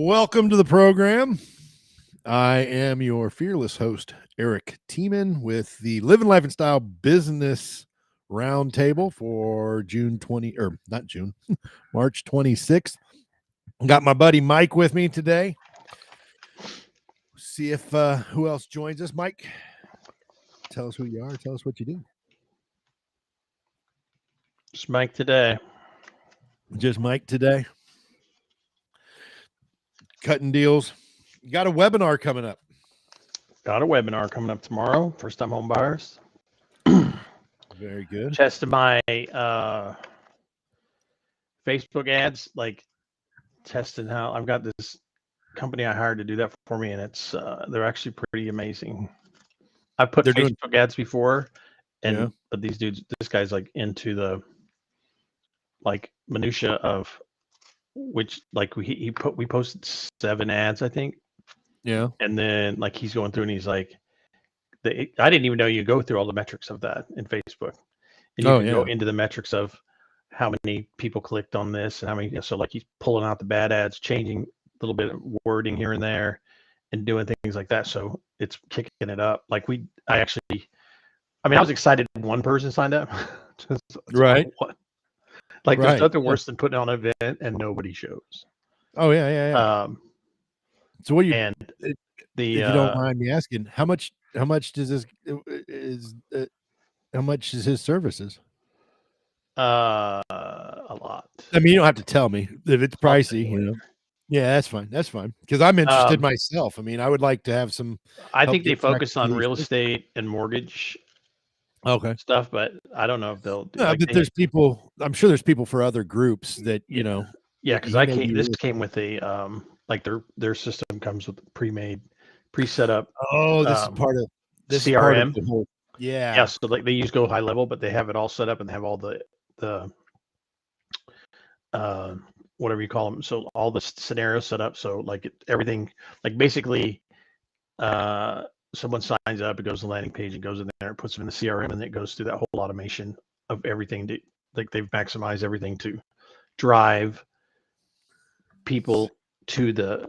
Welcome to the program. I am your fearless host, Eric Tiemann, with the Livin Life and Style Business Roundtable for June 20, or not June, March 26th. Got my buddy Mike with me today. See if who else joins us. Mike, tell us who you are. Tell us what you do. Just Mike today. Just Mike today. Cutting deals. You got a webinar coming up. Got a webinar coming up tomorrow. First time home buyers. Very good. Tested my Facebook ads, like testing how I've got this company I hired to do that for me, and it's they're actually pretty amazing. I've put Facebook ads before, and but these dudes, this guy's like into the like minutia of which, like we posted 7 ads, I think. Yeah. And then like he's going through and he's like, I didn't even know you go through all the metrics of that in Facebook. And you can go into the metrics of how many people clicked on this and how many. So like he's pulling out the bad ads, changing a little bit of wording here and there, and doing things like that. So it's kicking it up. Like I was excited one person signed up. Right. Like there's nothing worse than putting on an event and nobody shows. Oh yeah. So what do you? And if you don't mind me asking, how much does this how much is his services? A lot. I mean, you don't have to tell me if it's pricey, you know. Yeah, that's fine. That's fine. Because I'm interested myself. I mean, I would like to have some. I think they focus on real estate and mortgage. Stuff, but I don't know if they'll do. No, but there's people. I'm sure there's people for other groups that you know. Yeah, because this came with a like their system comes with pre-set up. Oh, this is part of this CRM. Part of the whole, yeah. So like they use Go High Level, but they have it all set up and they have all the whatever you call them. So all the scenarios set up. So like everything, like basically, someone signs up, it goes to the landing page, it goes in there, it puts them in the CRM, and it goes through that whole automation of everything. Like they've maximized everything to drive people to the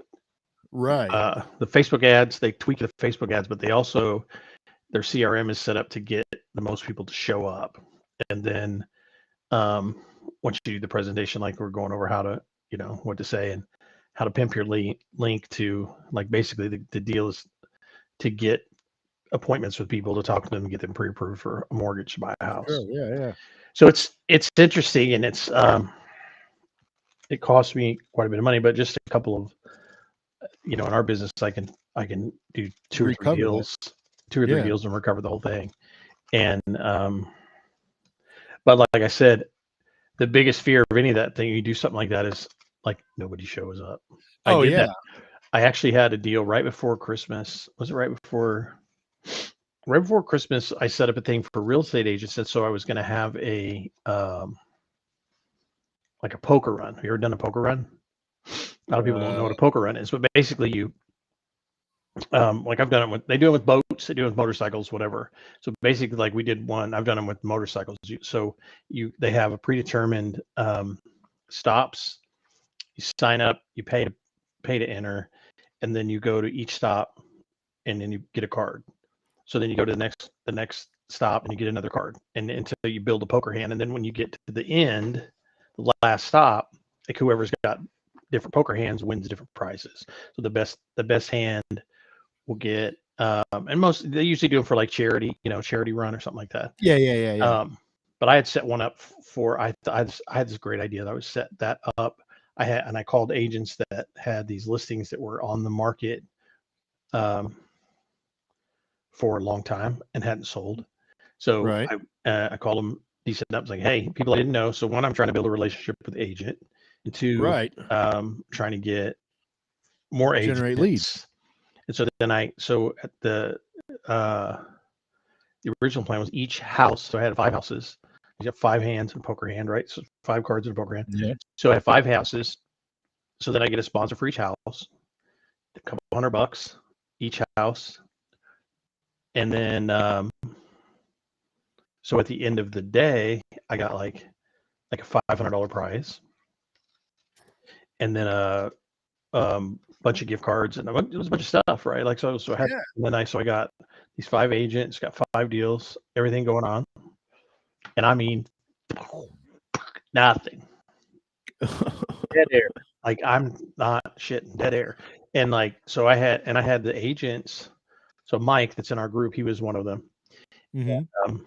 Facebook ads. They tweak the Facebook ads, but they also, their CRM is set up to get the most people to show up. And then once you do the presentation, like we're going over how to, you know, what to say and how to pimp your link to, like basically the deal is to get appointments with people to talk to them and get them pre-approved for a mortgage to buy a house. Sure, yeah. So it's interesting, and it's it costs me quite a bit of money, but just a couple of, you know, in our business, I can do two or three deals and recover the whole thing. And but like I said, the biggest fear of any of that thing, you do something like that, is like nobody shows up. I did that. I actually had a deal right before Christmas. Was it right before Christmas? I set up a thing for real estate agents, and so I was going to have a like a poker run. Have you ever done a poker run? A lot of people don't know what a poker run is, but basically you, like I've done it with, they do it with boats, they do it with motorcycles, whatever. So basically, like we did one, I've done them with motorcycles. So they have a predetermined stops. You sign up, you pay to enter, and then you go to each stop, and then you get a card. So then you go to the next stop, and you get another card, and until you build a poker hand. And then when you get to the end, the last stop, like whoever's got different poker hands wins different prizes. So the best hand will get, and they usually do it for like charity run or something like that. Yeah. But I had set one up for, I had this great idea that I would set that up. I called agents that had these listings that were on the market for a long time and hadn't sold. So I called them decent up. I was like, hey, people I didn't know. So one, I'm trying to build a relationship with the agent, and two, trying to get more agents. Generate leads. And so then at the original plan was each house. So I had 5 houses. You got 5 hands in a poker hand, right? So 5 cards in a poker hand. Yeah. So I have 5 houses. So then I get a sponsor for each house, a couple $100 each house. And then, so at the end of the day, I got like a $500 prize. And then bunch of gift cards, and it was a bunch of stuff, right? Like so I had, Yeah. and then I got these 5 agents, got 5 deals, everything going on, and I mean nothing, dead air. Like I'm not shitting, dead air. And like so I had the agents. So Mike, that's in our group, he was one of them. Mm-hmm. Um,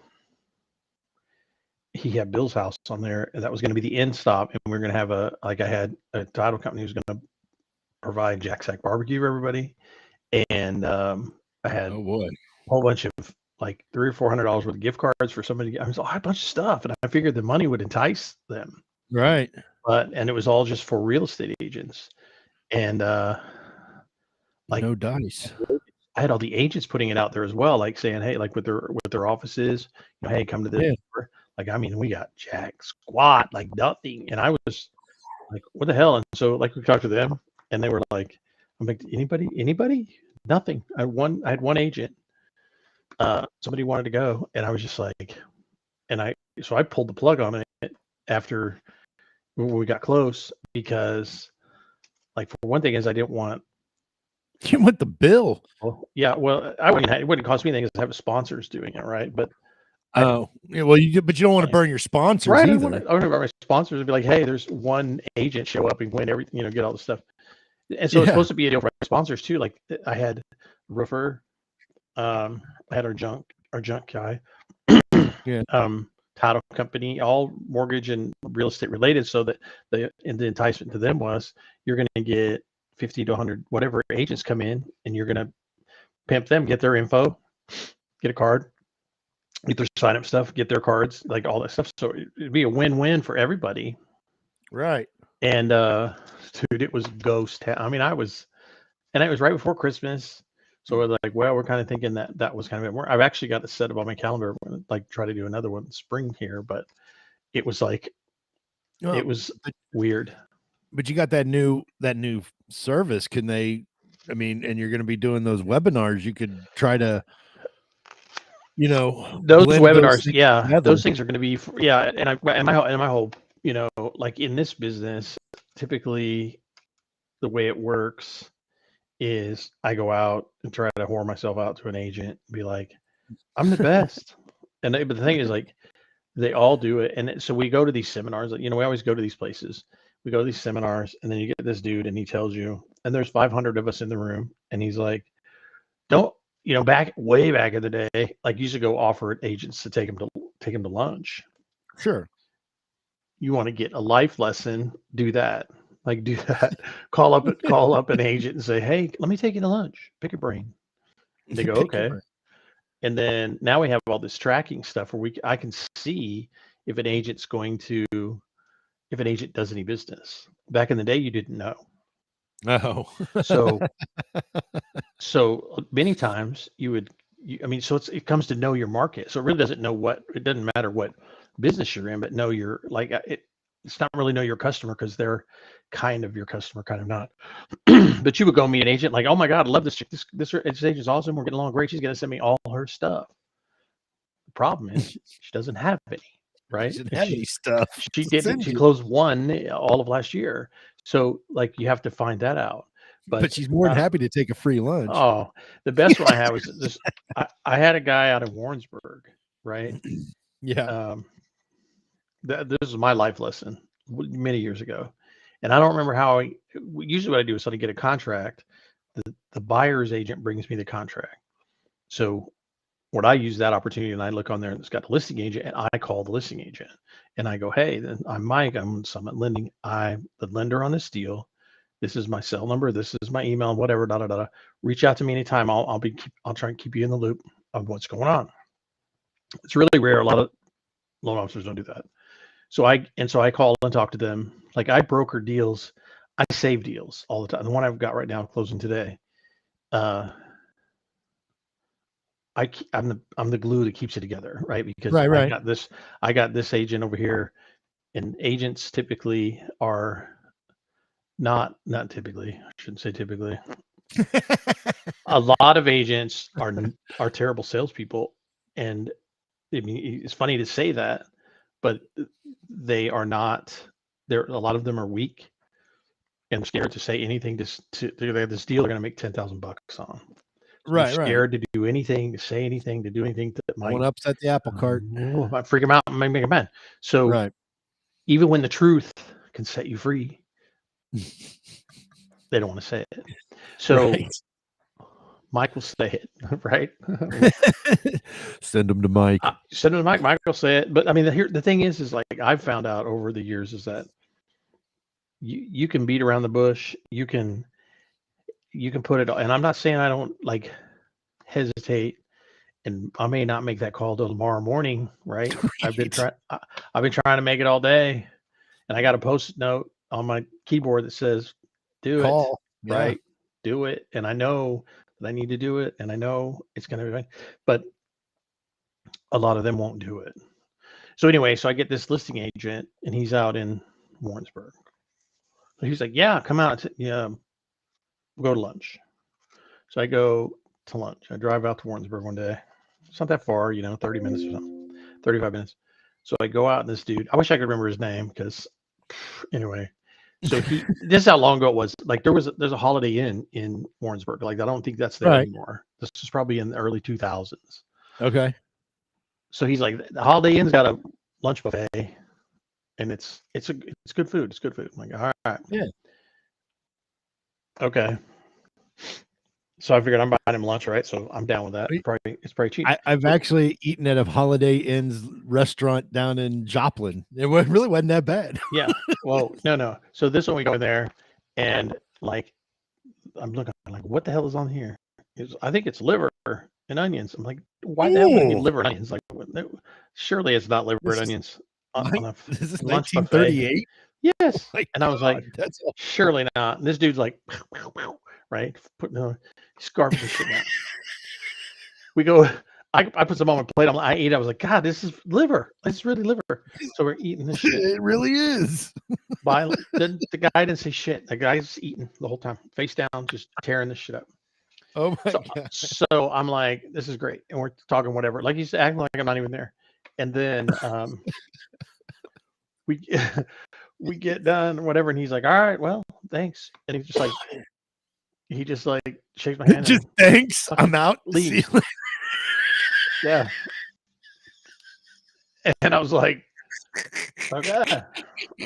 he had Bill's house on there, and that was going to be the end stop, and we were going to have I had a title company who was going to provide Jack Sack barbecue for everybody, and I had Oh boy. a whole bunch of like $300 or $400 worth of gift cards for somebody. I had a bunch of stuff, and I figured the money would entice them, Right. and it was all just for real estate agents, and like No dice. I had all the agents putting it out there as well, like saying, hey, like with their offices, hey, come to this. Yeah. Like, I mean, we got jack squat, like nothing. And I was like, what the hell? And so like we talked to them, and they were like, I'm like, anybody? Nothing. I had one agent. Somebody wanted to go, and I was just like, so I pulled the plug on it after when we got close, because like for one thing is I didn't want. You want the bill. Well, yeah, well, it wouldn't cost me anything to have sponsors doing it, right? But I Oh, yeah. Well, but you don't want to burn your sponsors right. either. I want my sponsors to be like, hey, there's one agent show up and win everything, get all the stuff. And so it's Yeah. supposed to be a deal for my sponsors too. Like I had roofer, I had our junk guy, Yeah. title company, all mortgage and real estate related. So that the enticement to them was you're going to get 50 to 100 whatever agents come in, and you're going to pimp them, get their info, get a card, get their sign up stuff, get their cards, like all that stuff. So it'd be a win-win for everybody. Right. And dude, it was ghost town. I mean, it was right before Christmas. So we're like, well, we're kind of thinking that was kind of it. I've actually got it set up on my calendar, like try to do another one in spring here, but it was like, it was weird. But you got that new service. Can they? I mean, and you're going to be doing those webinars. You could try to, Those blend those webinars, things yeah, together. those things are going to be, yeah. And my whole, like in this business, typically the way it works is I go out and try to whore myself out to an agent, be like, I'm the best. But the thing is, like, they all do it. And so we go to these seminars, we always go to these places. We go to these seminars, and then you get this dude, and he tells you, and there's 500 of us in the room, and he's like, don't, way back in the day, like you used to go offer agents to take him to lunch. Sure. You want to get a life lesson, do that. Like do that. Call up an agent and say, hey, let me take you to lunch. Pick your brain. And they go, Pick your okay. brain. And then now we have all this tracking stuff where I can see if an agent does any business. Back in the day, you didn't know. Oh. So many times so it comes to know your market. So it really it doesn't matter what business you're in, but know your, like, it's not really know your customer, because they're kind of your customer, kind of not. But you would go meet an agent like, oh my God, I love this chick. This agent's awesome. We're getting along great. She's going to send me all her stuff. The problem is she doesn't have any, right? She didn't have any stuff. She didn't. She closed one all of last year. So like you have to find that out. But she's more than happy to take a free lunch. Oh, the best one I had was this. I had a guy out of Warrensburg, right? Yeah. This is my life lesson many years ago, and I don't remember how. Usually, what I do is, so to get a contract, the buyer's agent brings me the contract. So, what I use that opportunity, and I look on there, and it's got the listing agent, and I call the listing agent, and I go, "Hey, then I'm Mike. I'm Summit Lending. I'm the lender on this deal. This is my cell number. This is my email. Whatever. Da da da. Reach out to me anytime. I'll try and keep you in the loop of what's going on." It's really rare. A lot of loan officers don't do that. So I call and talk to them. Like I broker deals, I save deals all the time. The one I've got right now closing today, I'm the glue that keeps it together, right? Because Right. I got this agent over here, and agents typically are not typically. I shouldn't say typically. A lot of agents are terrible salespeople, and I mean it's funny to say that, but they are not. A lot of them are weak. and they're scared to say anything they have this deal they're going to make $10,000 on. So Right, they're scared to do anything, to say anything, to do anything that I might want to upset the apple cart. might freak them out and might make them mad. So Right. even when the truth can set you free, they don't want to say it. So Right. Mike will say it, right? Send them to Mike. Send him to Mike. Mike will say it. But I mean, the thing is like I've found out over the years is that you can beat around the bush. You can put it, and I'm not saying I don't like hesitate, and I may not make that call till tomorrow morning, right? I've been trying to make it all day, and I got a post-it note on my keyboard that says, "Do Call. it, right? Do it." And I know that I need to do it, and I know it's going to be fine, but a lot of them won't do it. So anyway, so I get this listing agent, and he's out in Warrensburg. So he's like, "Yeah, come out. Yeah, we'll go to lunch." So I go to lunch. I drive out to Warrensburg one day. It's not that far, 30 minutes or something, 35 minutes. So I go out and this dude, I wish I could remember his name because anyway. So this is how long ago it was. Like there's a Holiday Inn in Warrensburg. Like I don't think that's there anymore. This was probably in the early 2000s. Okay. So he's like, the Holiday Inn's got a lunch buffet, and it's good food. It's good food. I'm like, all right. Yeah. Okay. So I figured I'm buying him lunch, right? So I'm down with that. It's probably cheap. I've actually eaten at a Holiday Inn's restaurant down in Joplin. It really wasn't that bad. Yeah. Well, no. So this one we go in there, and like I'm looking like, what the hell is on here? I think it's liver and onions. I'm like, why the hell would it be liver and onions? Like, surely it's not liver and onions on a this is lunch 1938. buffet. Yes. Oh and I was like, surely not. And this dude's like, right, putting the scarf and shit down. We go. I put some on my plate. I ate. I was like, God, this is liver. It's really liver. So we're eating this shit. It really is. The guy didn't say shit. The guy's eating the whole time, face down, just tearing this shit up. Oh my God. So I'm like, this is great, and we're talking whatever. Like he's acting like I'm not even there. And then we get done, whatever, and he's like, all right, well, thanks. And he just like shakes my hand. Just thanks. I'm out. Leave. Yeah. And I was like, okay,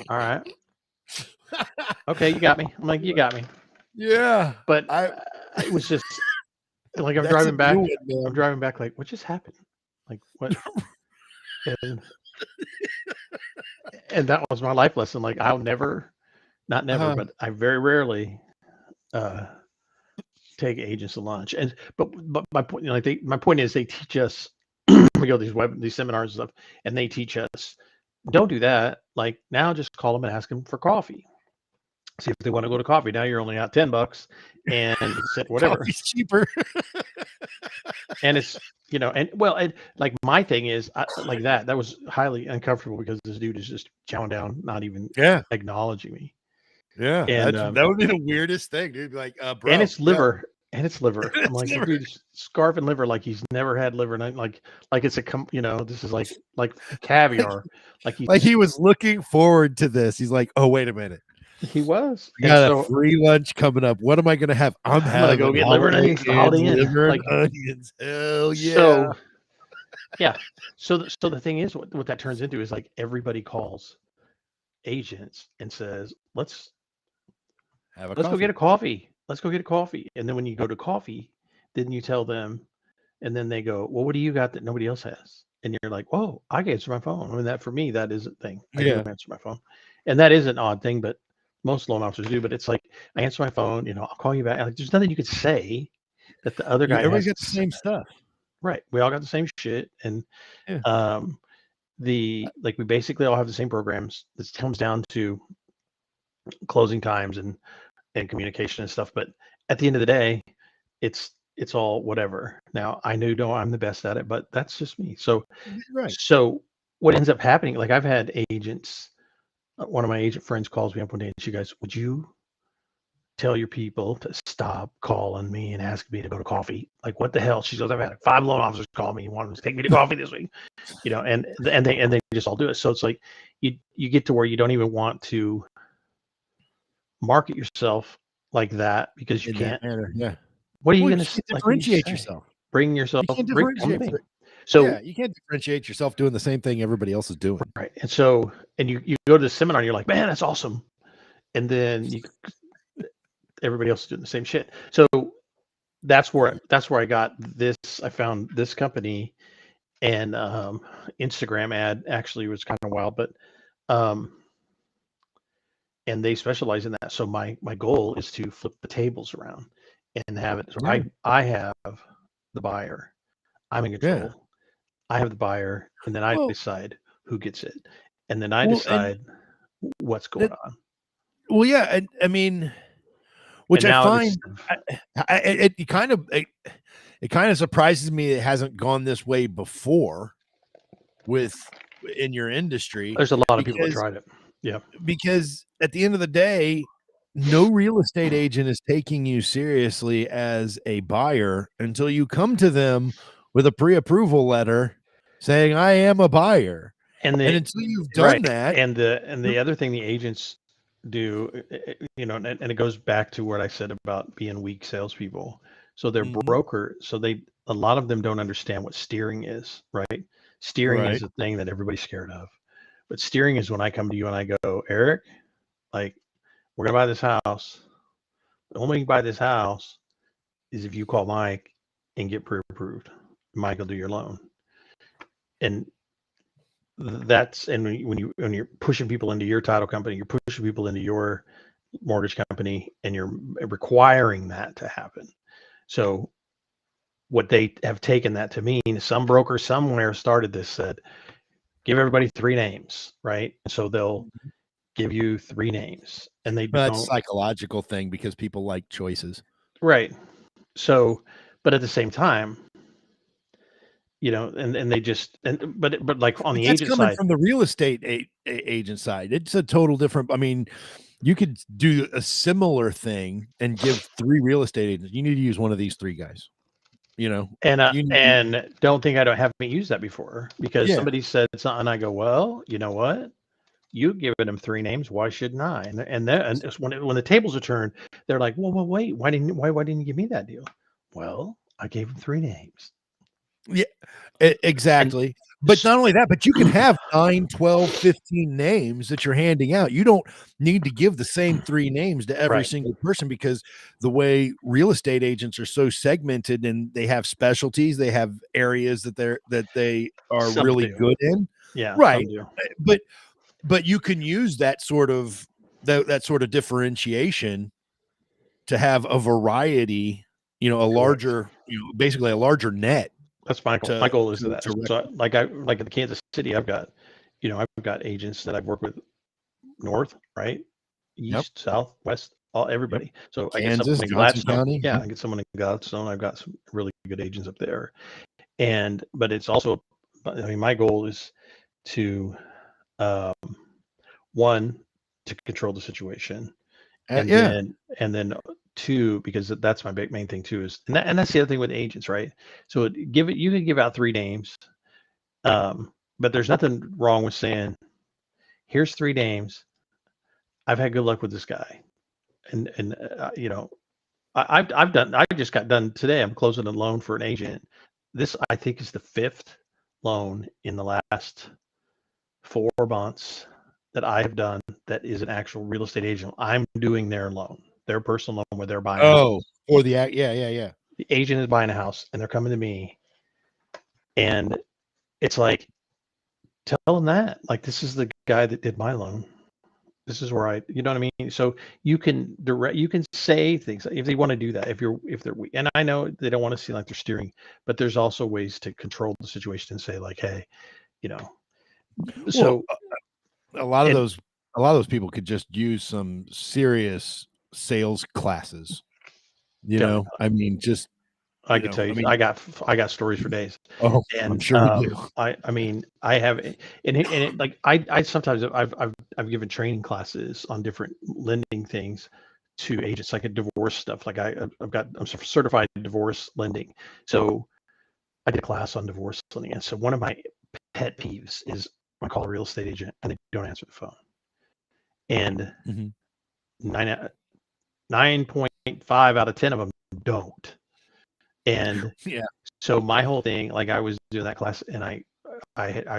all right. Okay, you got me. I'm like, you got me. Yeah. But it was just like I'm driving back. I'm driving back like, what just happened? Like what? And that was my life lesson. Like I'll never, not never, but I very rarely take agents to lunch. And but my point, my point is they teach us. We go to these seminars and stuff, and they teach us don't do that. Like now, just call them and ask them for coffee. See if they want to go to coffee. Now you're only out $10, and whatever. Coffee's cheaper. And it's and like my thing is like that was highly uncomfortable because this dude is just chowing down, not even acknowledging me. Yeah, and that would be the weirdest thing, dude. Like, bro, and it's liver. And it's liver. I'm like, dude, scarf and liver, like he's never had liver, and like it's this is like caviar, like he was looking forward to this. He's like, oh, wait a minute, he was. We got a free lunch coming up. What am I gonna have? I'm gonna go get liver and onions. Liver and onions. Hell yeah. So the thing is, what that turns into is like everybody calls agents and says, let's go get a coffee. Let's go get a coffee. And then when you go to coffee, then you tell them, and then they go, well, what do you got that nobody else has? And you're like, whoa, I can answer my phone. I mean, that for me, that is a thing. I do answer my phone. And that is an odd thing, but most loan officers do. But it's like, I answer my phone, I'll call you back. Like, there's nothing you could say that the other guy everybody's got the same stuff. Right. We all got the same shit. And we basically all have the same programs. This comes down to closing times and communication and stuff, but at the end of the day, it's all whatever. Now I know I'm the best at it, but that's just me. So So what ends up happening, like I've had agents, one of my agent friends calls me up one day and she goes, would you tell your people to stop calling me and asking me to go to coffee? Like what the hell? She goes, I've had 5 loan officers call me and want to take me to coffee this week, and they just all do it. So it's like you get to where you don't even want to market yourself like that because you in that can't. manner. Yeah. What are you Well, you going to can't like? What do you differentiate say? yourself. Bring You can't bring differentiate. something. Yeah, So you can't differentiate yourself doing the same thing everybody else is doing. right, and so and you go to the seminar and you're like, man, that's awesome, and then everybody else is doing the same shit. So that's where I got this. I found this company, and Instagram ad actually was kind of wild, but um, and they specialize in that. So my goal is to flip the tables around and have it. So Yeah. I have the buyer, I'm in Yeah. control. I have the buyer, and then I Well, decide who gets it, and then I well, and decide what's going that, on. well, yeah, and I mean, which And I now this, find, it kind of it kind of surprises me it hasn't gone this way before with in your industry there's a lot of people that because tried it. Yeah, at the end of the day, no real estate agent is taking you seriously as a buyer until you come to them with a pre-approval letter saying I am a buyer. and And the until you've right, done that, and the other thing the agents do, and it goes back to what I said about being weak salespeople. So they're Mhm. broker, so a lot of them don't understand what steering is, right? Steering is Right. a thing that everybody's scared of, but steering is when I come to you and I go, Eric, like we're gonna buy this house. The only way you can buy this house is if you call Mike and get pre-approved. Mike will do your loan, and that's and when you're pushing people into your title company, you're pushing people into your mortgage company, and you're requiring that to happen. So what they have taken that to mean, some broker somewhere started this, said, give everybody three names, right? So they'll give you three names, and they Well, that's a don't. psychological thing because people like choices. Right. So, but at the same time, and they just, but like on But the that's agent coming side, from the real estate agent side. It's a total different. I mean, you could do a similar thing and give 3 real estate agents. You need to use one of these 3 guys. You know, you need to, and don't think I haven't used that before, because yeah. somebody said something, and I go, well, you know what? You've given them three names. Why shouldn't I? And it's when the tables are turned, they're like, well, wait, why didn't you give me that deal? Well, I gave them three names. Yeah, And exactly. But not only that, but you can have 9, 12, 15 names that you're handing out. You don't need to give the same 3 names to every right, single person because the way real estate agents are so segmented and they have specialties, they have areas that they are some really do. good in. Yeah, Right. some do. But you can use that sort of that sort of differentiation to have a variety, a Correct. larger, basically a larger net That's my goal. My to goal is to that. to rec So like in Kansas City, I've got agents that I've worked with north, right, Yep, east, south, west, all yep. everybody. So I get Kansas, someone in Johnson Gladstone. County, Yeah, yep, I get someone in Gladstone. I've got some really good agents up there. But it's also, I mean, my goal is to, um, one, to control the situation, and yeah, then two, because that's my main thing too, is, and that's the other thing with agents, right? So you can give out three names, but there's nothing wrong with saying, here's three names. I've had good luck with this guy, and I just got done today. I'm closing a loan for an agent. This, I think, is the fifth loan in the last 4 months that I have done that is an actual real estate agent. I'm doing their loan, their personal loan, where they're buying a oh, house. or the act, yeah. The agent is buying a house, and they're coming to me, and it's like, tell them that, like, this is the guy that did my loan. This is where you know what I mean? So you can say things if they want to do that, if they're weak. And I know they don't want to seem like they're steering, but there's also ways to control the situation and say, like, hey, you know, Well, so, a lot of and those people could just use some serious sales classes, tell me about I mean, just, I could tell I you, mean, I got stories for days. oh, I'm And sure you do. I mean, I have, like, I sometimes I've given training classes on different lending things to agents, like a divorce stuff. Like I'm certified in divorce lending. So I did a class on divorce lending. And so one of my pet peeves is, I call a real estate agent and they don't answer the phone. And Mhm. 9.5 out of 10 of them don't. And Yeah. so my whole thing, like I was doing that class, and I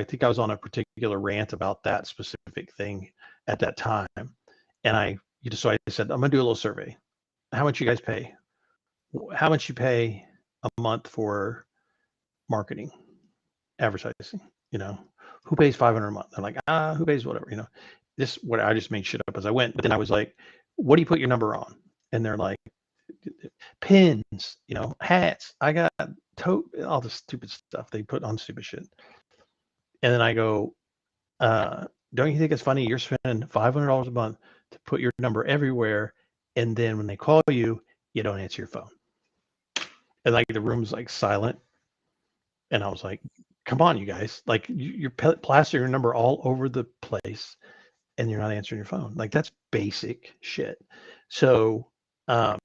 think I was on a particular rant about that specific thing at that time, and so I said, I'm gonna do a little survey. How much you guys pay? How much you pay a month for marketing, advertising? Who pays 500 a month? They're like, who pays whatever? What I just made shit up as I went. But then I was like, what do you put your number on? And they're like, pins, hats. I got all the stupid stuff they put on stupid shit. And then I go, don't you think it's funny? You're spending $500 a month to put your number everywhere, and then when they call you, you don't answer your phone. And like the room's like silent, and I was like, come on, you guys! Like you're plastering your number all over the place, and you're not answering your phone. Like that's basic shit. So, and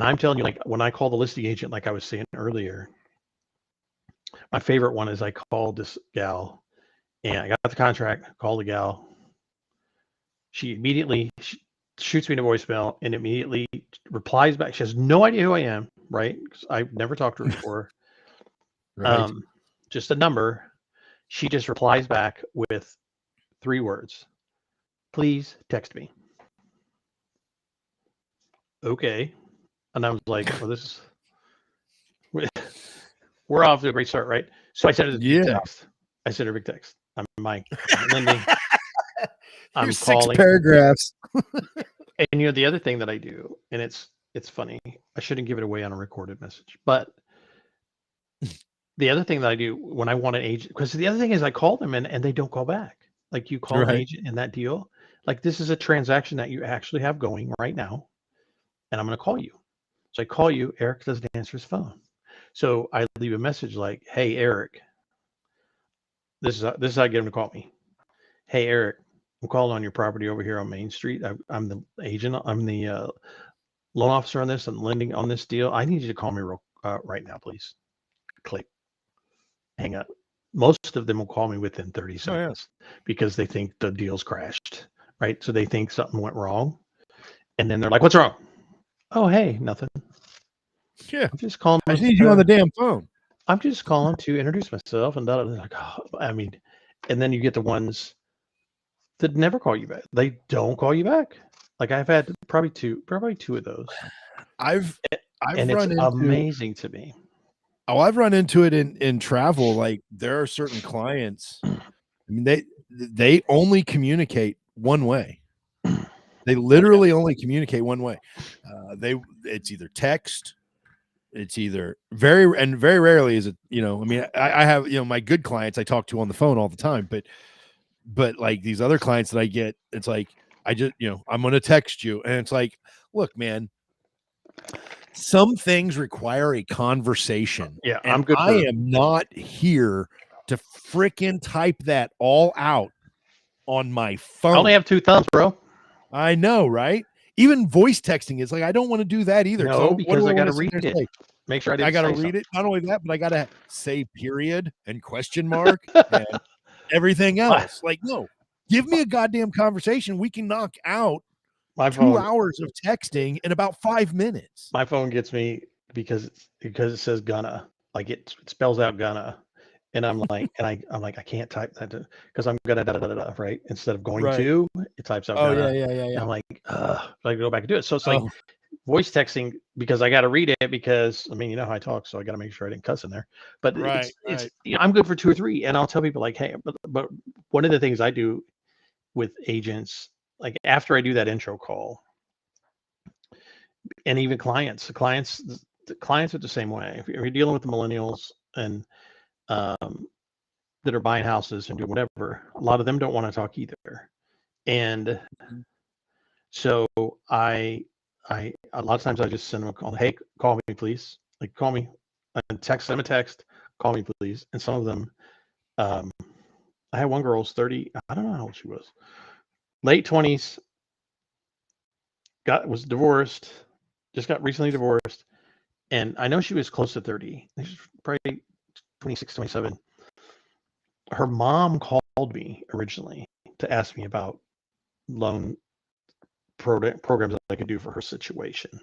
I'm telling you, like when I call the listing agent, like I was saying earlier, my favorite one is I called this gal, and I got the contract, called the gal. She immediately shoots me a voicemail and immediately replies back. She has no idea who I am, right? Because I've never talked to her before. Right. Just a number. She just replies back with 3 words. Please text me. Okay. And I was like, well, we're off to a great start, right? So I sent her the big text. I sent her a big text. I'm Mike. Lindy. I'm Here's calling. 6 paragraphs. And the other thing that I do, and it's funny. I shouldn't give it away on a recorded message, but the other thing that I do when I want an agent, because the other thing is I call them and they don't call back. Like you call an agent in that deal, like this is a transaction that you actually have going right now, and I'm going to call you. So I call you. Eric doesn't answer his phone, so I leave a message like, "Hey Eric, this is how I get him to call me. Hey Eric, I'm calling on your property over here on Main Street. I'm the agent. I'm the loan officer on this and lending on this deal. I need you to call me right now, please." Click. Hang up. Most of them will call me within 30 seconds because they think the deal's crashed, right? So they think something went wrong. And then they're like, what's wrong? Oh, hey, nothing. Yeah. I'm just calling. I just need you on the damn phone. I'm just calling to introduce myself. And like, and then you get the ones that never call you back. They don't call you back. Like I've had probably two of those. I've and run it's into amazing to me. Oh, I've run into it in travel. Like there are certain clients. I mean, they only communicate one way. They literally only communicate one way. It's either text. It's either very rarely is it. I mean, I have my good clients I talk to on the phone all the time, but like these other clients that I get, it's like I just I'm going to text you, and it's like, look, man. Some things require a conversation. Yeah, and I am not here to freaking type that all out on my phone. I only have 2 thumbs, bro. I know, right? Even voice texting is like, I don't want to do that either. No, because I got to read it. Say? Make sure I got to read it. Not only that, but I got to say period and question mark and everything else. Like, no, give me a goddamn conversation. We can knock out my 2 hours of texting in about 5 minutes. My phone gets me because it says gonna, like it spells out gonna, and I'm like, I'm like, I can't type that because I'm gonna right instead of going to, it types out. Oh gonna. yeah. And I'm like, I go back and do it. So it's like voice texting because I got to read it because I mean how I talk, so I got to make sure I didn't cuss in there. But it's I'm good for 2 or 3, and I'll tell people like, hey, but one of the things I do with agents, like after I do that intro call. And even clients are the same way. If you're dealing with the millennials and that are buying houses and doing whatever, a lot of them don't want to talk either. And so a lot of times I just send them a call. Hey, call me please. Like call me. And text them a text. Call me please. And some of them, I had one girl's 30. I don't know how old she was. Late 20s. Was divorced. Just got recently divorced. And I know she was close to 30. She's probably 26, 27. Her mom called me originally to ask me about loan programs that I could do for her situation.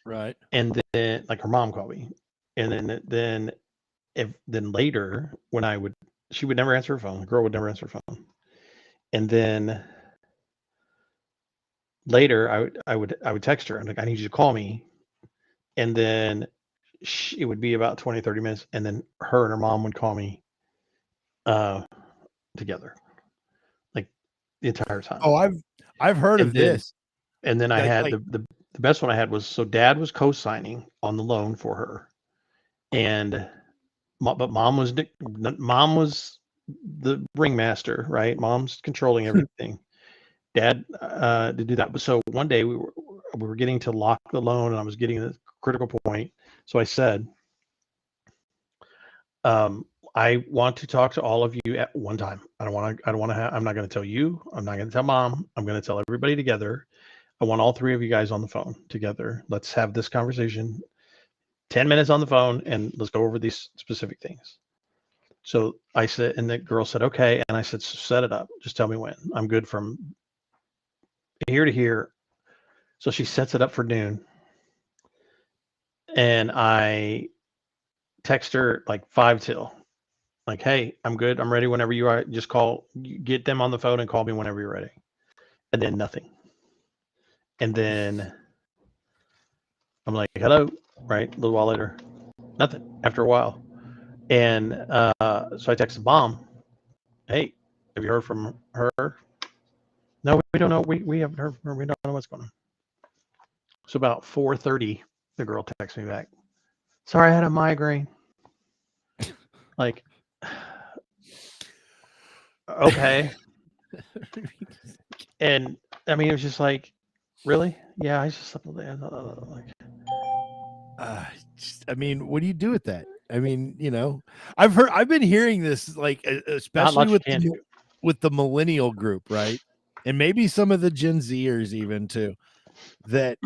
Right. And then like her mom called me, and then later when she would never answer her phone. The girl would never answer her phone. And then later I would text her. I'm like, I need you to call me. And then it would be about 20, 30 minutes. And then her and her mom would call me together, like the entire time. Oh, I've heard of this. And then I had Like, the best one I had was, so dad was co-signing on the loan for her. And but mom was the ringmaster, right? Mom's controlling everything. Dad to do that. But so one day we were getting to lock the loan, and I was getting to the critical point. So I said, I want to talk to all of you at one time. I'm not going to tell you. I'm not going to tell mom. I'm going to tell everybody together. I want all three of you guys on the phone together. Let's have this conversation. 10 minutes on the phone, and let's go over these specific things. So I said, and the girl said, okay. And I said, so set it up. Just tell me when. I'm good from here to here. So she sets it up for noon. And I text her like 5 till. Like, hey, I'm good. I'm ready whenever you are. Just get them on the phone and call me whenever you're ready. And then nothing. And then I'm like, hello, right? A little while later, nothing. After a while. And so I texted mom, hey, have you heard from her? No, we don't know. We haven't heard from her. We don't know what's going on. So about 4:30, the girl texts me back. Sorry, I had a migraine. Like, okay. And I mean, it was just like, really? Yeah, I just slept all day. I mean, what do you do with that? I mean, I've been hearing this, like, especially with the millennial group, right? And maybe some of the Gen Zers even too, that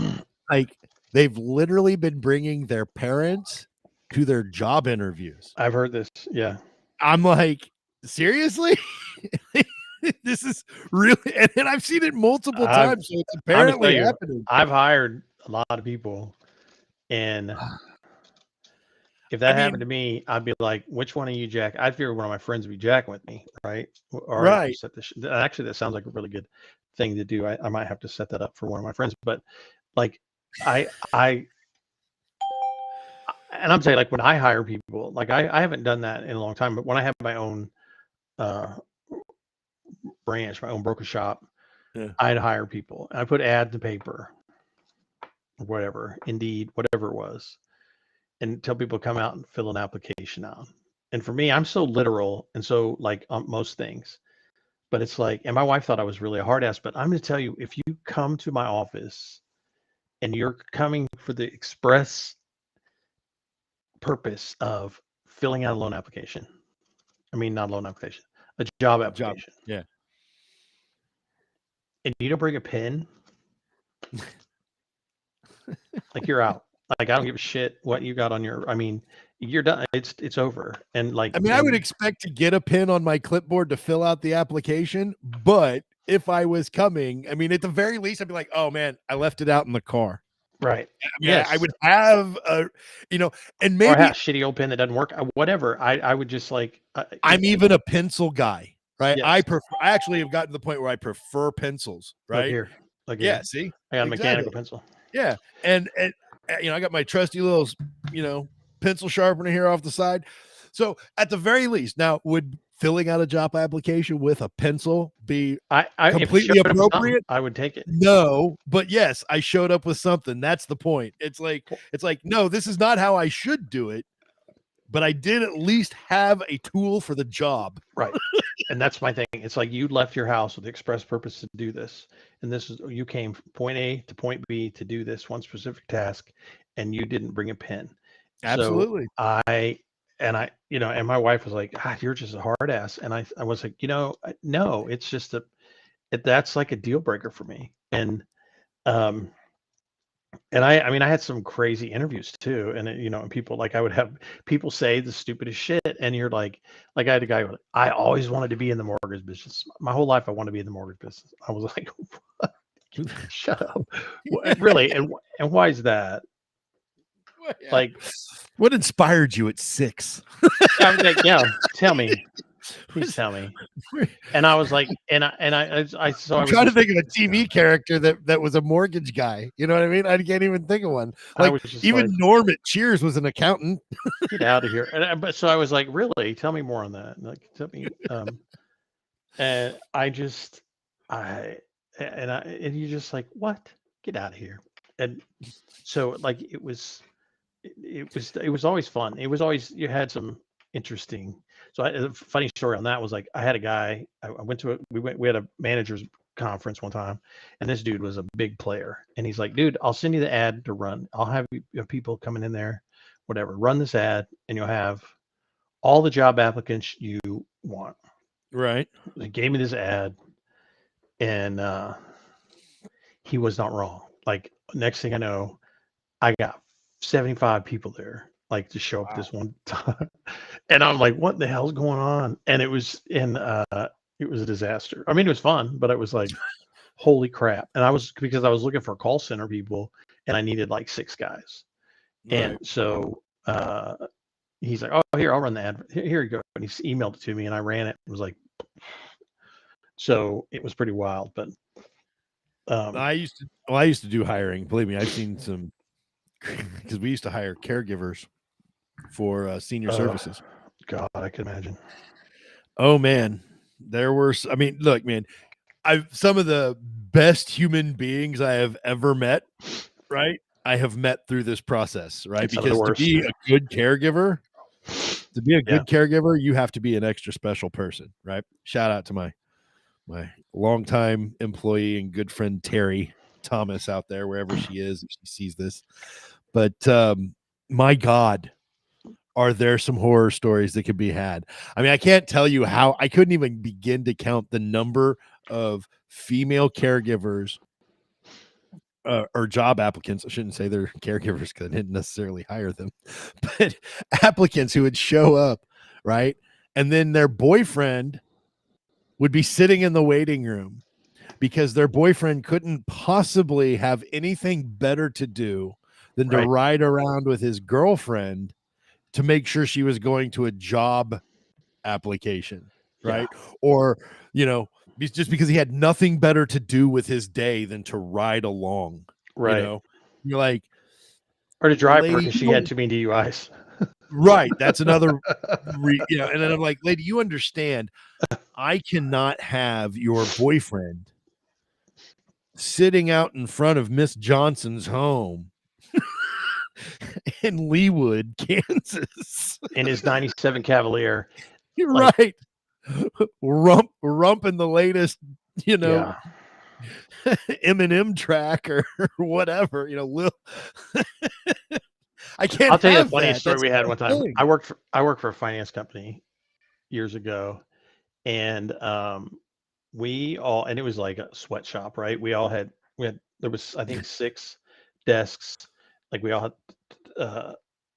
like they've literally been bringing their parents to their job interviews. I've heard this. Yeah. I'm like, seriously? This is really, and I've seen it multiple times. So it's apparently happening. I've hired a lot of people, and if that happened to me, I'd be like, which one of you jack? I'd figure one of my friends would be jacking with me, right? Or right. Actually, that sounds like a really good thing to do. I might have to set that up for one of my friends. But like, and I'm saying, like, when I hire people, like I haven't done that in a long time, but when I have my own branch, my own broker shop, I'd hire people. I put ads in the paper, or whatever, Indeed, whatever it was, and tell people to come out and fill an application out. And for me, I'm so literal, and so like on most things, but it's like, and my wife thought I was really a hard ass, but I'm going to tell you, if you come to my office and you're coming for the express purpose of filling out a loan application, not a loan application, a job application. Yeah. And you don't bring a pen, like, you're out. Like, I don't give a shit what you got on your, you're done. It's over. And like, I would expect to get a pen on my clipboard to fill out the application, but if I was coming, at the very least, I'd be like, oh man, I left it out in the car. Right. Yes. I would have and maybe or I have a shitty old pen that doesn't work. Whatever. I would just like, I'm even a pencil guy. Right. Yes. I actually have gotten to the point where I prefer pencils. Right. Yeah. See, I got a mechanical pencil. Yeah. And I got my trusty little, pencil sharpener here off the side. So at the very least, now, would filling out a job application with a pencil be completely appropriate? I would take it. No, but yes, I showed up with something. That's the point. It's like, no, this is not how I should do it, but I did at least have a tool for the job. Right. And that's my thing. It's like, you left your house with the express purpose to do this. And you came from point A to point B to do this one specific task, and you didn't bring a pen. Absolutely. So and my wife was like, God, you're just a hard ass. And I was like, no, it's just that's like a deal breaker for me. And, I had some crazy interviews too. And, and people, like, I would have people say the stupidest shit. And you're like I had a guy who, I always wanted to be in the mortgage business. My whole life, I want to be in the mortgage business. I was like, Shut up. Really? And why is that? Yeah. Like, what inspired you at 6? I was like, yeah, tell me. Please tell me. And I was like, so I was trying to just think of a TV character that was a mortgage guy. You know what I mean? I can't even think of one. I Like was just even like, Norm at Cheers was an accountant. get out of here. But so I was like, really? Tell me more on that. Like, tell me. And and you're just like, what? Get out of here. And so like it was always fun. It was always, you had some interesting. So a funny story on that was like, I had a guy, I went to we had a manager's conference one time, and this dude was a big player, and he's like, dude, I'll send you the ad to run. I'll have people coming in there, whatever, run this ad, and you'll have all the job applicants you want. Right. He gave me this ad, and he was not wrong. Like, next thing I know, I got 75 people there, like, to show up this one time. And I'm like, what the hell's going on? And it was it was a disaster. I mean, it was fun, but it was like, holy crap. And because I was looking for call center people, and I needed like 6 guys. Right. And so he's like, oh, here, I'll run the ad. Here you go. And he emailed it to me, and I ran it. It was like, so it was pretty wild. But I used to do hiring. Believe me, I've seen some, because we used to hire caregivers for senior services. God, I can imagine. Oh man, there were. I mean, look, man, some of the best human beings I have ever met. Right, I have met through this process. Right, because to be a good caregiver, you have to be an extra special person. Right. Shout out to my longtime employee and good friend Terry Thomas out there, wherever she is, if she sees this. But my God, are there some horror stories that could be had? I mean, I can't tell you how. I couldn't even begin to count the number of female caregivers or job applicants. I shouldn't say they're caregivers because I didn't necessarily hire them, but applicants who would show up, right? And then their boyfriend would be sitting in the waiting room because their boyfriend couldn't possibly have anything better to do than to ride around with his girlfriend to make sure she was going to a job application, right? Yeah. Or, just because he had nothing better to do with his day than to ride along, right? You're like, or to drive her because she had too many DUIs. Right. That's another, and then I'm like, lady, you understand, I cannot have your boyfriend sitting out in front of Miss Johnson's home in Leawood, Kansas, in his 97 Cavalier. Right. Rumping the latest, Eminem track or whatever, I can't. I'll tell you the funniest story we had one time. I worked for a finance company years ago, and we all, and it was like a sweatshop, right? There was, I think, 6 desks. Like, we all had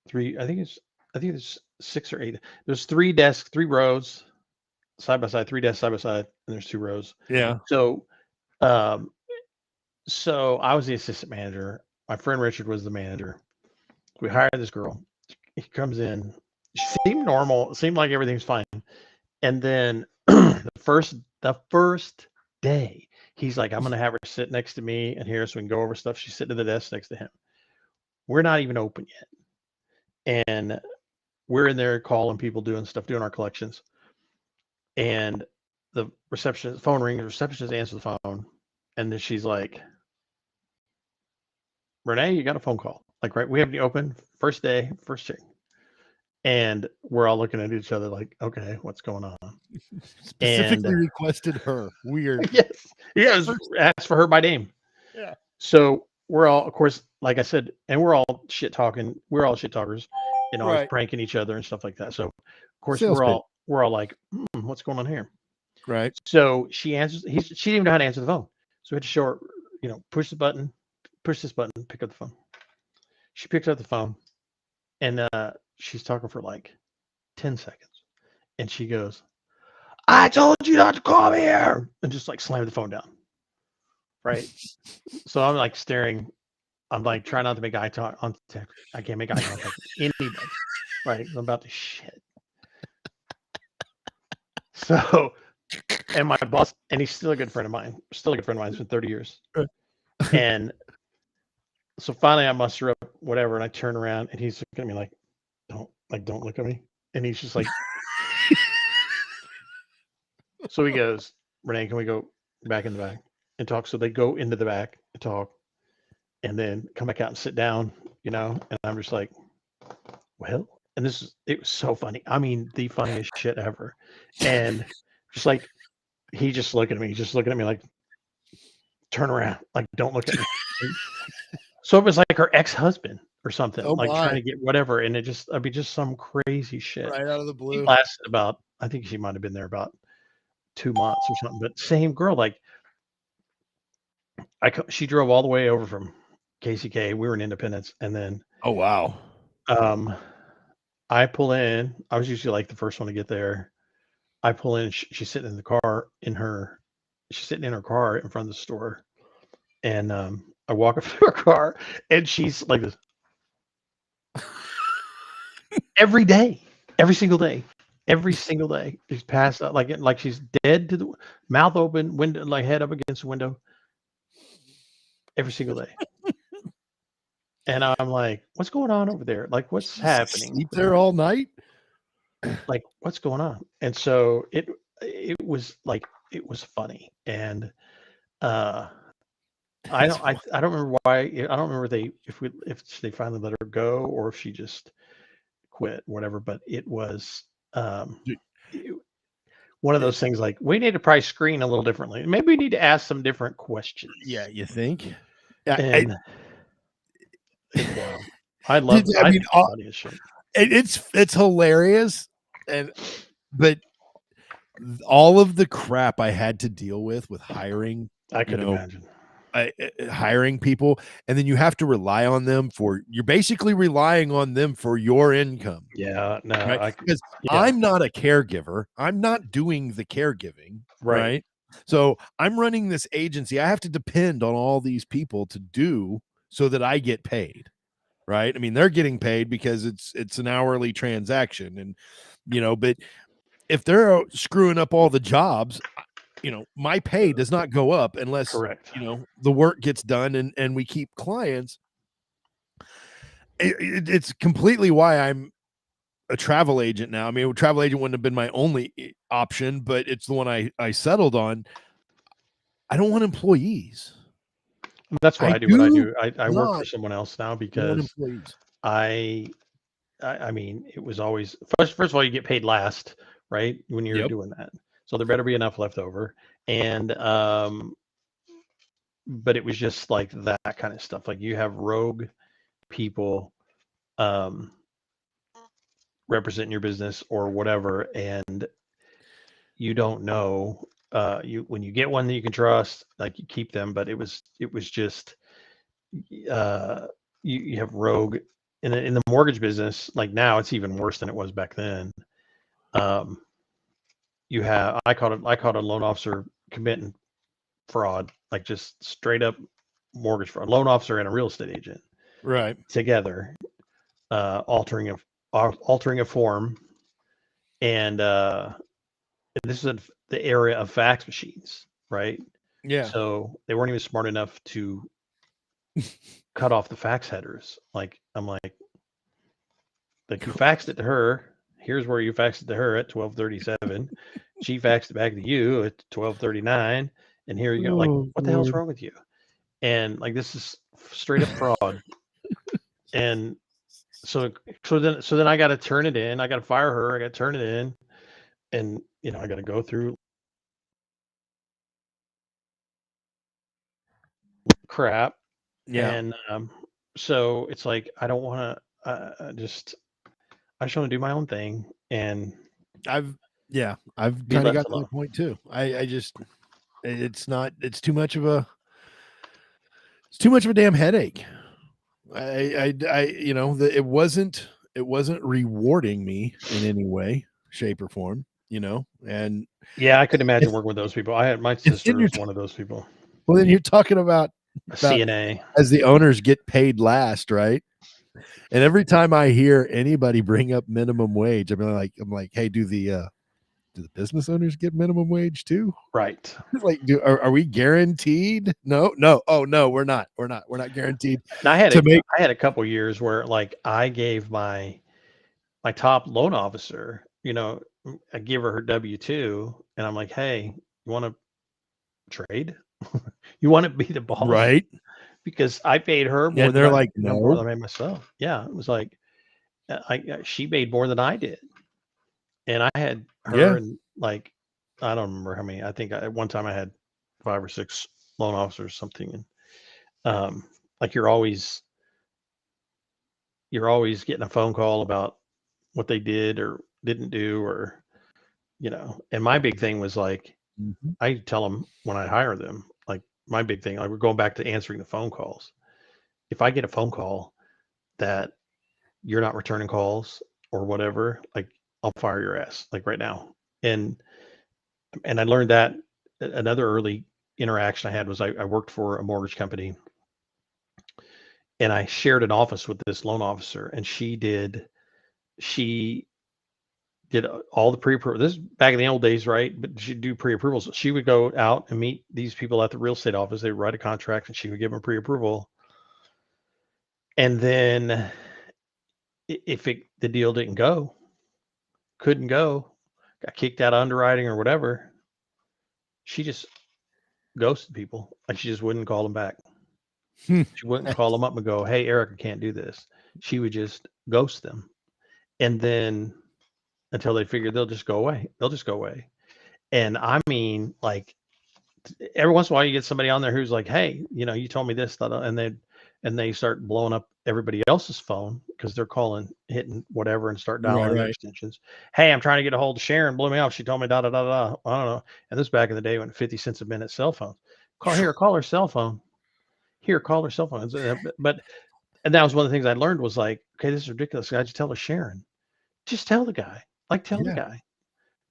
3. I think there's 6 or 8. There's 3 desks, 3 rows side by side, 3 desks side by side, and there's 2 rows. Yeah. So so I was the assistant manager. My friend Richard was the manager. We hired this girl. He comes in. She seemed normal. It seemed like everything's fine. And then the first day, he's like, I'm going to have her sit next to me and here so we can go over stuff. She's sitting at the desk next to him. We're not even open yet. And we're in there calling people, doing our collections. And the receptionist, phone rings, the receptionist answers the phone. And then she's like, Renee, you got a phone call. Like, right, we have the open, first day, first check. And we're all looking at each other like, okay, what's going on? Specifically requested her. Weird. Yes. Yeah, asked for her by name. Yeah. So we're all, of course, like I said, and we're all shit talking. We're all shit talkers, and always pranking each other and stuff like that. So of course we're all like, what's going on here? Right. So she answers. She didn't even know how to answer the phone. So we had to show her, push this button, pick up the phone. She picks up the phone, and she's talking for like 10 seconds, and she goes, I told you not to call me here, and just like slammed the phone down. right? So I'm like staring. I'm like trying not to make eye contact. I can't make eye contact with anybody, right? I'm about to shit. So, and my boss, and he's still a good friend of mine. Still a good friend of mine. It's been 30 years. And so finally, I muster up whatever, and I turn around, and he's looking at me like, don't look at me. And he's just like, so he goes, Renee, can we go back in the back and talk? So they go into the back and talk, and then come back out and sit down, you know. And I'm just like, well, and it was so funny. I mean, the funniest shit ever. And just like he just looking at me, just looking at me like, turn around, like don't look at me. So it was like her ex-husband or something, Oh like trying my! to get whatever, and I mean, just some crazy shit. Right out of the It blue. lasted about, I think she might have been there about 2 months or something, but same girl, like she drove all the way over from KCK. We were in Independence, and then Oh wow! um, I pull in. I was usually like the first one to get there. I pull in. She's sitting in the car she's sitting in her car in front of the store, and I walk up to her car, and she's like this every day, every single day. Every single day, she's passed out like she's dead to the mouth open, window like head up against the window. Every single day. And I'm like, what's going on over there? Like, what's happening? Sleep there all night? Like, what's going on? And so it was like, it was funny. And I don't remember why. I don't remember if they finally let her go or if she just quit, whatever. But it was one of those things like we need to probably screen a little differently. Maybe we need to ask some different questions. Yeah, you think? Yeah, And it's wild. I love. I mean, think it's funny as shit. it's hilarious, but all of the crap I had to deal with hiring, I could imagine. Hiring people, and then you have to rely on them you're basically relying on them for your income. Yeah, no, right? Because I'm not a caregiver. I'm not doing the caregiving, right? So I'm running this agency. I have to depend on all these people to do so that I get paid, right? I mean, they're getting paid because it's an hourly transaction, and but if they're screwing up all the jobs, my pay does not go up unless correct. The work gets done and we keep clients. It's completely why I'm a travel agent now. I mean, a travel agent wouldn't have been my only option, but it's the one I settled on. I don't want employees. That's why I do what I do. I work for someone else now because I mean, it was always first of all, you get paid last, right? When you're doing that. So there better be enough left over. And but it was just like that kind of stuff. Like you have rogue people representing your business or whatever, and you don't know when you get one that you can trust, like you keep them. But it was just you have rogue in the mortgage business. Like now it's even worse than it was back then. You have I called a loan officer committing fraud, like just straight up mortgage fraud. Loan officer and a real estate agent, right, together, altering a form, and this is the area of fax machines, right? Yeah. So they weren't even smart enough to cut off the fax headers. Like I'm like you faxed it to her. Here's where you faxed it to her at 12:37. She faxed it back to you at 12:39. And here you go. Like, what the hell's wrong with you? And like, this is straight up fraud. And so then I got to turn it in. I got to fire her. I got to turn it in, and I got to go through crap. Yeah. And so it's like I don't want to. I just want to do my own thing. And I've kind of got to that point too. I just it's too much of a damn headache. It wasn't rewarding me in any way, shape, or form. And yeah, I could imagine working with those people. My sister was one of those people. Well, then you're talking about a CNA. as the owners get paid last, right? And every time I hear anybody bring up minimum wage, I'm like, hey, do the business owners get minimum wage too? Right. Like, are we guaranteed? No. Oh no, we're not. We're not guaranteed And I to make. had a couple years where like I gave my top loan officer, I give her W-2 and I'm like, hey, you want to trade? You want to be the boss? Right. Because I paid her more And than they're I, like, more no. than I made myself. Yeah, it was like she made more than I did, and I had her Yeah. and like I don't remember how many. I think at one time I had 5 or 6 loan officers or something, and like you're always getting a phone call about what they did or didn't do, or And my big thing was like Mhm. I tell them when I hire them, like my big thing, like we're going back to answering the phone calls. If I get a phone call that you're not returning calls or whatever, like I'll fire your ass like right now. And I learned that another early interaction I had was I worked for a mortgage company and I shared an office with this loan officer and she did all the pre-approval. This is back in the old days, right? But she'd do pre-approvals. She would go out and meet these people at the real estate office. They would write a contract and she would give them pre-approval. And then if the deal didn't go, couldn't go, got kicked out of underwriting or whatever, she just ghosted people. Like she just wouldn't call them back. She wouldn't call them up and go, "Hey, Eric, I can't do this." She would just ghost them, and then until they figured they'll just go away. They'll just go away. And I mean, like every once in a while, you get somebody on there who's like, "Hey, you told me this," and they start blowing up everybody else's phone because they're hitting whatever, and start Right. dialing their Right. extensions. Hey, I'm trying to get a hold of Sharon. Blew me off. She told me da da da da. I don't know. And this back in the day when 50 cents a minute cell phone. Call her cell phone. Here, call her cell phone. But and that was one of the things I learned was like, okay, this is ridiculous. I just tell her Sharon. Just tell the guy. Like tell the Yeah.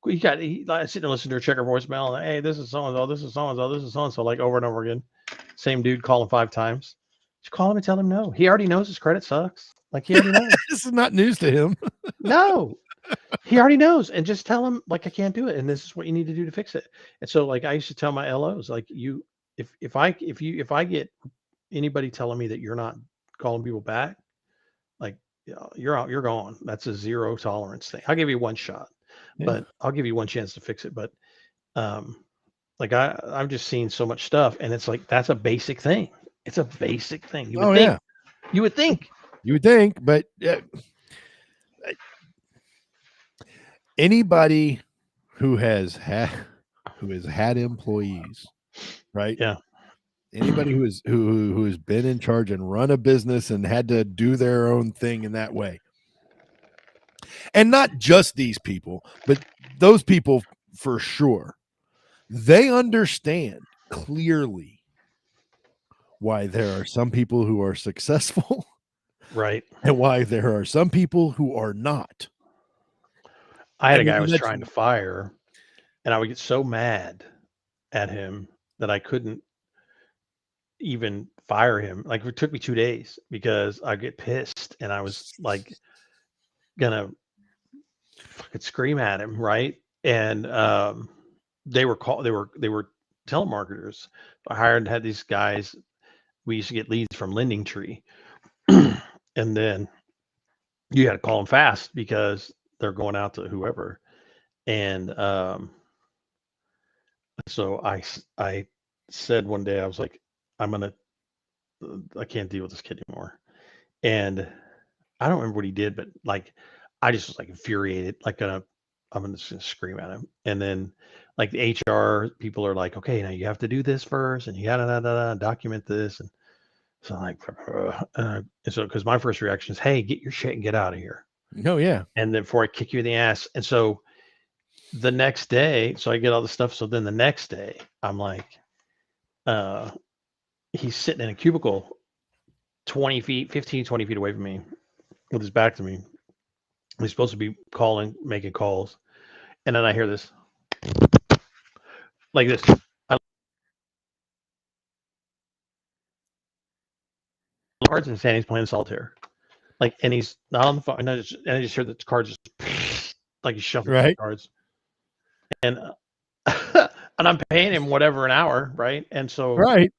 guy. I sit and listen to her, check her voicemail. And, hey, this is so and so. This is so and so. This is so and so. Like over and over again. Same dude calling 5 times. Just call him and tell him no. He already knows his credit sucks. Like he already knows. This is not news to him. No, he already knows. And just tell him like I can't do it, and this is what you need to do to fix it. And so like I used to tell my LOs like if I get anybody telling me that you're not calling people back, like you're out, you're gone. That's a zero tolerance thing. I'll give you one shot, Yeah. but I'll give you one chance to fix it. But um, like I've just seen so much stuff, and it's like that's a basic thing. It's a basic thing. Oh yeah. You would think. You would think, but anybody who has had employees, right? Yeah. Anybody who has been in charge and run a business and had to do their own thing in that way, and not just these people, but those people for sure, they understand clearly why there are some people who are successful Right. and why there are some people who are not. I had I a guy I mean, was that's trying to fire, and I would get so mad at him that I couldn't even fire him. Like it took me 2 days because I get pissed and I was like gonna fucking scream at him, right? And they were telemarketers. I had these guys. We used to get leads from Lending Tree, and then you got to call them fast because they're going out to whoever. And so I said one day I was like, I can't deal with this kid anymore. And I don't remember what he did, but like I just was like infuriated, like I'm just gonna scream at him. And then like the HR people are like, okay, now you have to do this first, and you gotta document this. And so I'm like, and so because my first reaction is, hey, get your shit and get out of here. oh yeah. And then before I kick you in the ass. And so the next day, so I get all the stuff. So then the next day, I'm like, uh, he's sitting in a cubicle 20 feet, 15, 20 feet away from me with his back to me. He's supposed to be making calls. And then I hear this like this. I cards in his hand. He's playing solitaire. Like, and he's not on the phone. And I just hear the cards just like he's shuffling Right. cards. And and I'm paying him whatever an hour, right? And so, Right.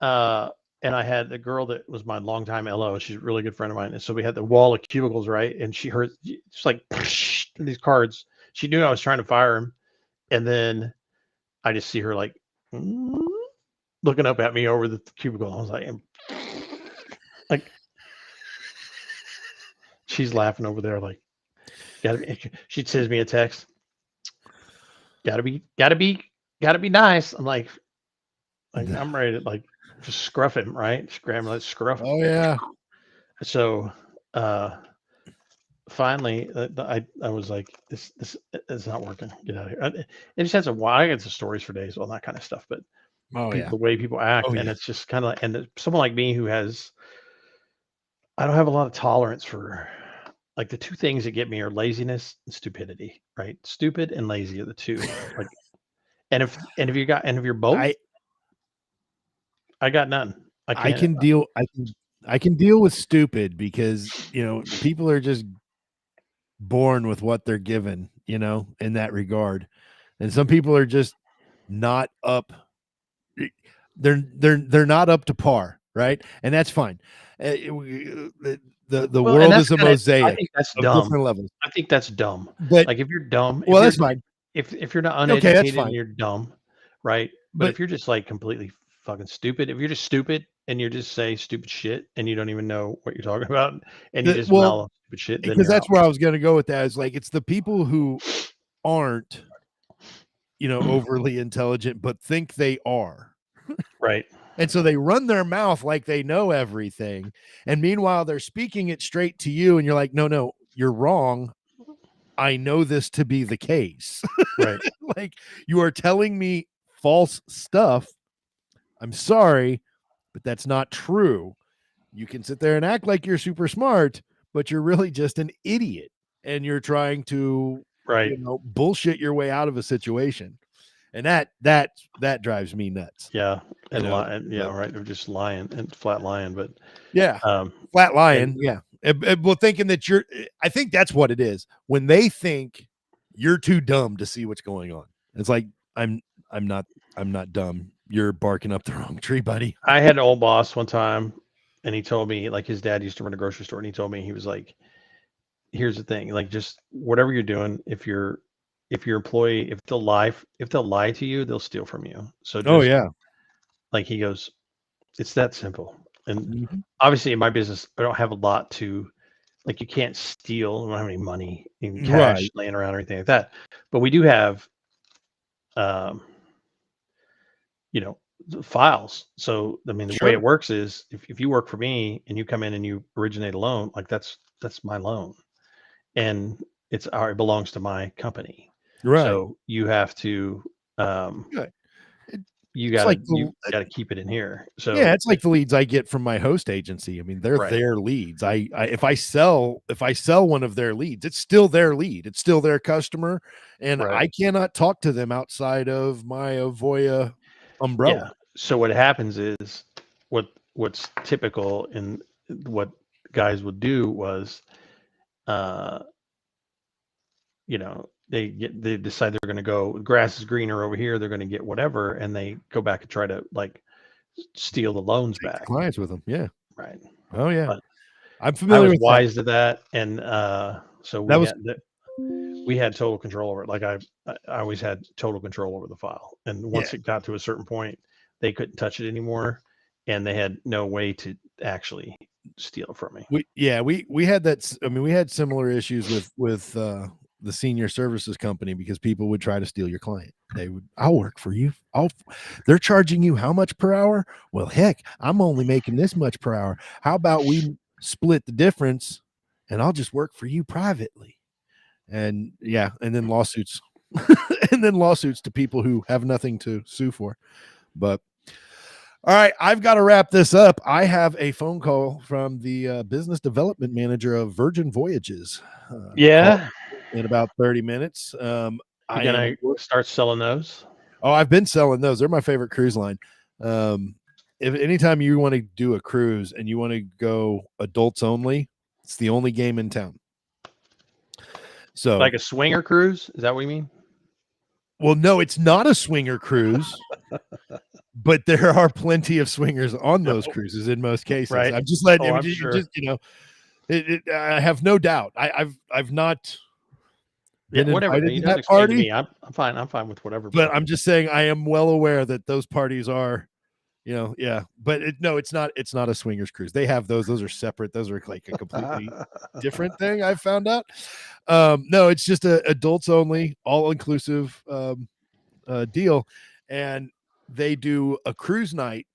and I had the girl that was my longtime LO. She's a really good friend of mine. And so we had the wall of cubicles, right? And she heard just like these cards. She knew I was trying to fire him. And then I just see her like looking up at me over the cubicle. I was like, she's laughing over there, like, she sends me a text. Gotta be nice. I'm like I'm ready to like just scruff him, right? Just grab him, let's scruff. Oh yeah. So finally I was like, this is not working. Get out of here. It just has a while. I get some stories for days on that kind of stuff, but the way people act, and it's just kind of, and someone like me who I don't have a lot of tolerance for, like, the two things that get me are laziness and stupidity, right? Stupid and lazy are the two. Like, and if you're both, I got none. I can deal with stupid because, people are just born with what they're given, in that regard. And some people are just not up. They're not up to par, right? And that's fine. The world is a mosaic. I think that's of dumb. different levels. I think that's dumb. But like, if you're dumb, well, that's fine. If you're not Okay, uneducated that's fine. and you're dumb, right? But if you're just like completely fucking stupid, if you're just stupid and you just say stupid shit and you don't even know what you're talking about and you just mouth off stupid shit, then because you're that's out. where I was going to go with that. Is like, it's the people who aren't, overly intelligent, but think they are. Right. And so they run their mouth like they know everything. And meanwhile, they're speaking it straight to you. And you're like, no, you're wrong. I know this to be the case. Right. Like, you are telling me false stuff. I'm sorry, but that's not true. You can sit there and act like you're super smart, but you're really just an idiot. And you're trying to, bullshit your way out of a situation. And that drives me nuts. Yeah. And right. They're just lying and flat lying, but flat lying. Well, thinking that I think that's what it is. When they think you're too dumb to see what's going on. It's like, I'm not dumb. You're barking up the wrong tree, buddy. I had an old boss one time, and he told me, like, his dad used to run a grocery store, and he told me, he was like, here's the thing, like, just whatever you're doing, if your employee, if they'll lie to you, they'll steal from you. So just, like, he goes, it's that simple. And obviously in my business, I don't have a lot to, like, you can't steal. I don't have any money in cash laying around or anything like that. But we do have, the files. So, I mean, the way it works is if you work for me and you come in and you originate a loan, like, that's my loan. And it belongs to my company. Right. So you have to, you gotta keep it in here. So it's like the leads I get from my host agency. I mean, they're their leads. If I sell one of their leads, it's still their lead. It's still their customer. And I cannot talk to them outside of my Avoya umbrella. Yeah. So what happens is what's typical in what guys would do was, they decide they're going to go, grass is greener over here, they're going to get whatever, and they go back and try to, like, steal the loans back. Clients with them. Yeah. Right. Oh yeah. But I'm familiar with wise to that. And so we had total control over it. Like, I always had total control over the file. And once it got to a certain point, they couldn't touch it anymore, and they had no way to actually steal it from me. We had that. I mean, we had similar issues with the senior services company, because people would try to steal your client. I'll work for you. They're charging you how much per hour? Well, heck, I'm only making this much per hour. How about we split the difference and I'll just work for you privately? And and then lawsuits to people who have nothing to sue for. But all right, I've got to wrap this up. I have a phone call from the business development manager of Virgin Voyages. In about 30 minutes. You're gonna start selling those? Oh, I've been selling those. They're my favorite cruise line. if anytime you want to do a cruise and you want to go adults only, it's the only game in town. So Like a swinger cruise? Is that what you mean? well, no, it's not a swinger cruise, but there are plenty of swingers on those cruises in most cases. Right. I'm just letting I'm sure. just, you know, I have no doubt. I've not been whatever. invited You to don't that explain to party, me. I'm fine. I'm fine with whatever. but I'm just saying I am well aware that those parties are, you know, yeah. But no, it's not a swingers cruise. They have those. Those are separate. Those are like a completely different thing. I've found out. No, it's just a adults only, all inclusive deal, and they do a cruise night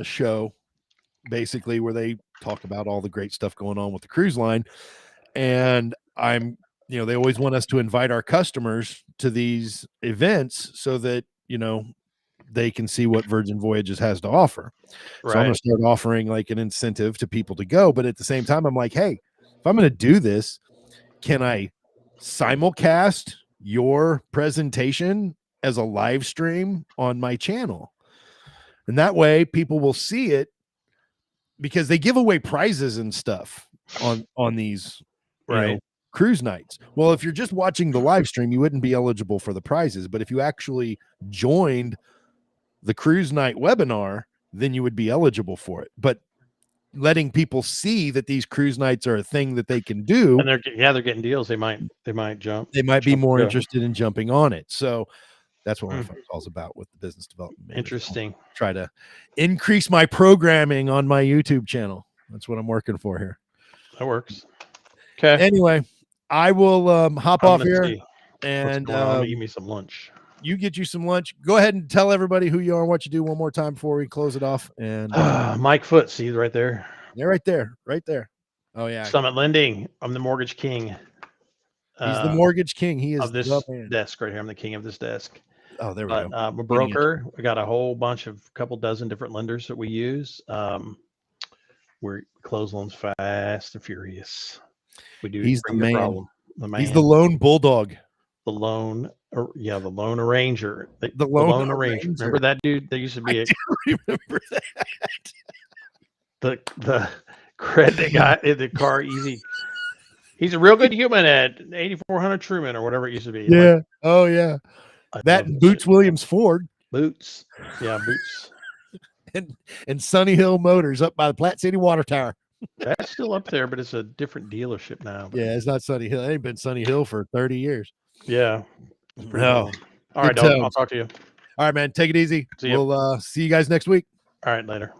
show, basically, where they talk about all the great stuff going on with the cruise line. And you know, they always want us to invite our customers to these events so that, you know, they can see what Virgin Voyages has to offer. So I'm going to start offering like an incentive to people to go. But at the same time, I'm like, hey, if I'm going to do this, can I simulcast your presentation as a live stream on my channel? And that way people will see it, because they give away prizes and stuff on these, you know, cruise nights. Well, if you're just watching the live stream, you wouldn't be eligible for the prizes. But if you actually joined the cruise night webinar, then you would be eligible for it. But letting people see that these cruise nights are a thing that they can do, and they're getting deals. They might jump. They might be more interested in jumping on it. So that's what my phone call's about with the business development manager. Interesting. I'll try to increase my programming on my YouTube channel. That's what I'm working for here. That works. Okay. Anyway, I will hop off here and give me some lunch. You get you some lunch. Go ahead and tell everybody who you are and what you do one more time before we close it off. And Mike Foote, see right there. They're right there, right there. Oh yeah. Summit Lending. I'm the mortgage king. He's the mortgage king. He is of this desk right here. I'm the king of this desk. Oh, there we go. I'm a broker. We got a whole bunch of couple dozen different lenders that we use. We close loans fast and furious. We do. He's the man. Problem. The man. He's the lone bulldog. The loan, the loan arranger. The loan arranger. Remember that dude? There used to be. I do remember that. The credit guy in the car easy. He's a real good human at 8400 Truman or whatever it used to be. Yeah. Like, oh yeah. That Boots Williams Ford. Boots. Yeah, Boots. and Sunny Hill Motors up by the Platte City Water Tower. That's still up there, but it's a different dealership now. Yeah, it's not Sunny Hill. It ain't been Sunny Hill for 30 years. Yeah. No. All right, I'll talk to you. All right, man. Take it easy. See you. We'll see you guys next week. All right, later.